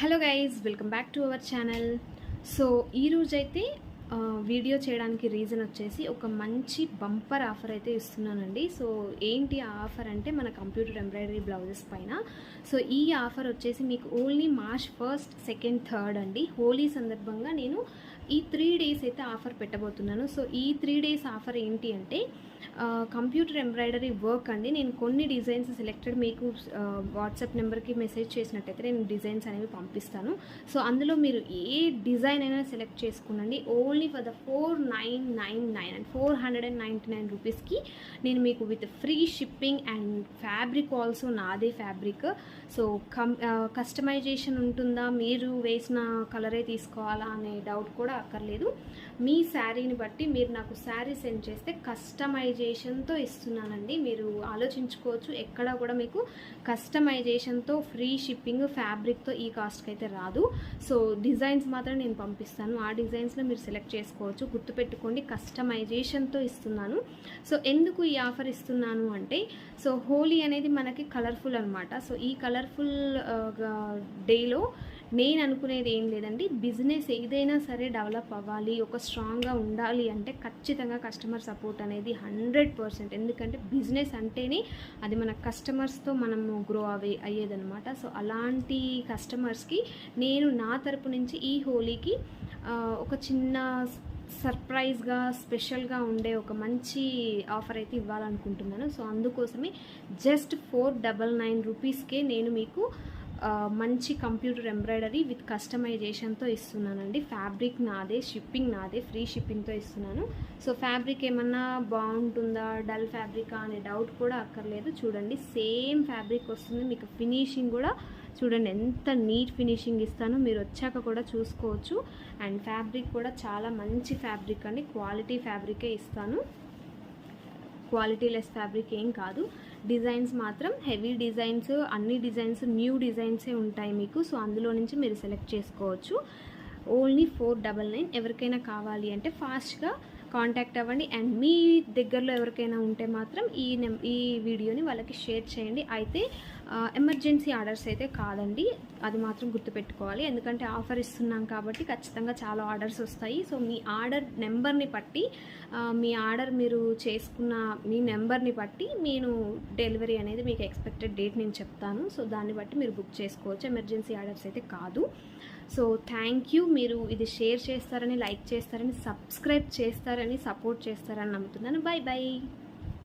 Hello guys, welcome back to our channel. So ఈరోజైతే video చేయడానికి reason వచ్చేసి ఒక మంచి బంపర్ ఆఫర్ అయితే ఇస్తున్నానండి. సో ఏంటి ఆ ఆఫర్ అంటే మన కంప్యూటర్ ఎంబ్రాయిడరీ బ్లౌజెస్ పైన. సో ఈ ఆఫర్ వచ్చేసి మీకు ఓన్లీ మార్చ్ 1, 2, 3 అండి. హోలీ సందర్భంగా నేను ఈ 3 డేస్ అయితే ఆఫర్ పెట్టబోతున్నాను. సో ఈ 3 డేస్ ఆఫర్ ఏంటి అంటే కంప్యూటర్ ఎంబ్రాయిడరీ వర్క్ అండి. నేను కొన్ని డిజైన్స్ సెలెక్టెడ్ మీకు వాట్సాప్ నెంబర్కి మెసేజ్ చేసినట్టయితే నేను డిజైన్స్ అనేవి పంపిస్తాను. సో అందులో మీరు ఏ డిజైన్ అయినా సెలెక్ట్ చేసుకునండి. ఓన్లీ ఫర్ ద 4999 అండ్ 499 రూపీస్కి నేను మీకు with free shipping and fabric also నాదే ఫ్యాబ్రిక్. సో కస్టమైజేషన్ ఉంటుందా, మీరు వేసిన కలరే తీసుకోవాలా అనే డౌట్ కూడా అక్కర్లేదు. మీ శారీని బట్టి మీరు నాకు శారీ సెండ్ చేస్తే కస్టమైజేషన్తో ఇస్తున్నానండి. మీరు ఆలోచించుకోవచ్చు, ఎక్కడ కూడా మీకు కస్టమైజేషన్తో ఫ్రీ షిప్పింగ్ ఫ్యాబ్రిక్తో ఈ కాస్ట్కి అయితే రాదు. సో డిజైన్స్ మాత్రం నేను పంపిస్తాను, ఆ డిజైన్స్లో మీరు సెలెక్ట్ చేసుకోవచ్చు. గుర్తుపెట్టుకోండి, కస్టమైజేషన్తో ఇస్తున్నాను. సో ఎందుకు ఈ ఆఫర్ ఇస్తున్నాను అంటే, సో హోలీ అనేది మనకి కలర్ఫుల్ అనమాట. సో ఈ కలర్ఫుల్ డేలో నేను అనుకునేది ఏం లేదండి, బిజినెస్ ఏదైనా సరే డెవలప్ అవ్వాలి, ఒక స్ట్రాంగ్గా ఉండాలి అంటే ఖచ్చితంగా కస్టమర్ సపోర్ట్ అనేది 100%. ఎందుకంటే బిజినెస్ అంటేనే అది మన కస్టమర్స్తో మనము గ్రో అయ్యేదనమాట. సో అలాంటి కస్టమర్స్కి నేను నా తరపు నుంచి ఈ హోలీకి ఒక చిన్న సర్ప్రైజ్గా స్పెషల్గా ఉండే ఒక మంచి ఆఫర్ అయితే ఇవ్వాలనుకుంటున్నాను. సో అందుకోసమే జస్ట్ 499 రూపీస్కే నేను మీకు మంచి కంప్యూటర్ ఎంబ్రాయిడరీ విత్ కస్టమైజేషన్తో ఇస్తున్నానండి. ఫ్యాబ్రిక్ నాదే, షిప్పింగ్ నాదే, ఫ్రీ షిప్పింగ్తో ఇస్తున్నాను. సో ఫ్యాబ్రిక్ ఏమన్నా బాగుంటుందా, డల్ ఫ్యాబ్రికా అనే డౌట్ కూడా అక్కర్లేదు. చూడండి, సేమ్ ఫ్యాబ్రిక్ వస్తుంది. మీకు ఫినిషింగ్ కూడా చూడండి ఎంత నీట్ ఫినిషింగ్ ఇస్తాను, మీరు వచ్చాక కూడా చూసుకోవచ్చు. అండ్ ఫ్యాబ్రిక్ కూడా చాలా మంచి ఫ్యాబ్రిక్ అండి, క్వాలిటీ ఫ్యాబ్రికే ఇస్తాను, క్వాలిటీ లెస్ ఫ్యాబ్రిక్ ఏం కాదు. డిజైన్స్ మాత్రం హెవీ డిజైన్స్, అన్ని డిజైన్స్ న్యూ డిజైన్సే ఉంటాయి మీకు. సో అందులో నుంచి మీరు సెలెక్ట్ చేసుకోవచ్చు. ఓన్లీ 499. ఎవరికైనా కావాలి అంటే ఫాస్ట్గా కాంటాక్ట్ అవ్వండి. అండ్ మీ దగ్గరలో ఎవరికైనా ఉంటే మాత్రం ఈ వీడియోని వాళ్ళకి షేర్ చేయండి. అయితే ఎమర్జెన్సీ ఆర్డర్స్ అయితే కాదండి, అది మాత్రం గుర్తుపెట్టుకోవాలి. ఎందుకంటే ఆఫర్ ఇస్తున్నాం కాబట్టి ఖచ్చితంగా చాలా ఆర్డర్స్ వస్తాయి. సో మీ ఆర్డర్ నెంబర్ని బట్టి, మీ ఆర్డర్ మీరు చేసుకున్న మీ నెంబర్ని బట్టి నేను డెలివరీ అనేది మీకు ఎక్స్పెక్టెడ్ డేట్ నేను చెప్తాను. సో దాన్ని బట్టి మీరు బుక్ చేసుకోవచ్చు, ఎమర్జెన్సీ ఆర్డర్స్ అయితే కాదు. So thank you. మీరు ఇది షేర్ చేస్తారని, లైక్ చేస్తారని, సబ్స్క్రైబ్ చేస్తారని, సపోర్ట్ చేస్తారని నమ్ముతున్నాను. By by.